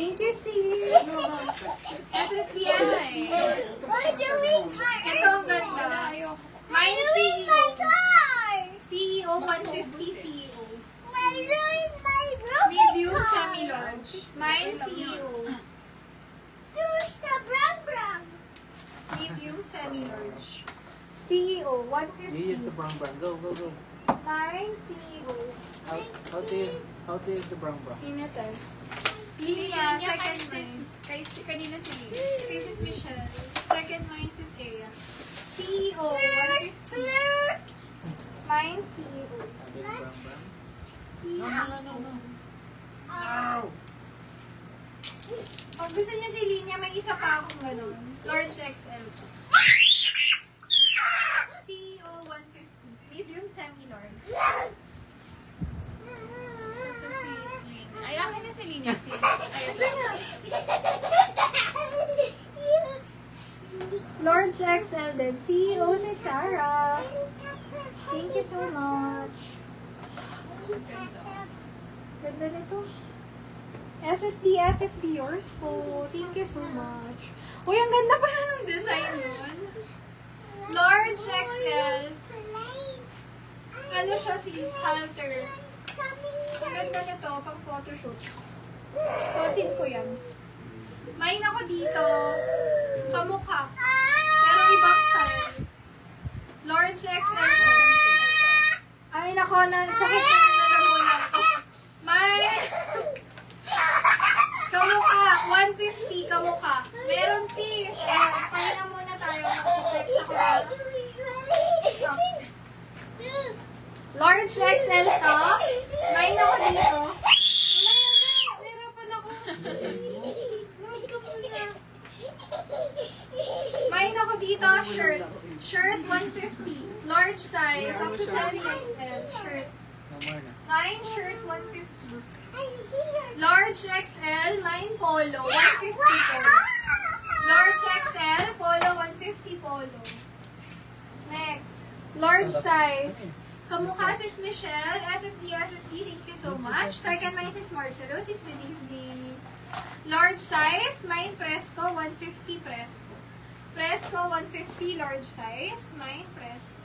Thank you, sis. SSD. Ito ang ganda. Mine CEO. CEO 150 CEO. Medium semi-large. Mine CEO. Medium semi-large. CEO 150. You use the brown. Go. Mine CEO. How to use the brown? Tinete. Si Linya, Linya, second mine. kanina si Linya. This is Michelle. Second mine is Aya. CEO 150. Mine CEO. CEO. No. Pag gusto niyo si Linya, may isa pa akong ganun. Large XL. CEO 150. Medium semi-large. Ito si Linya. Ay, akin na si Linya. Large XL din. CEO si Sarah. Thank you so much. Ganda nito. SSD yours po. Thank you so much. Uy, ang ganda pa ng design nun. Large XL. Ano siya sis? Halter. Ang ganda nito pang photoshoot. Suotin ko yan. Main ako dito. Kamukha. Pero ibang style. Large XL ko. Ay, nako. Sakit na nalamunan ko. May... Kamukha. 150 kamukha. Meron sis. Pahinga muna tayo. Mag-flex ako. Large XL to. Main ako dito. Nahirapan ako. Load ko muna. Main ako dito. Shirt. Shirt 150. Large size. Up to 7XL. Shirt. Mine shirt 150. Large XL. Mine polo. 150 polo. Large XL. Polo 150 polo. Next. Large size. Kamukha sis Michelle. SSD. Thank you so much. Second mine sis Marcelo. Sis good evening. Large size. Mine Presco 150 Presco. Presco 150 large size. Mine Presco.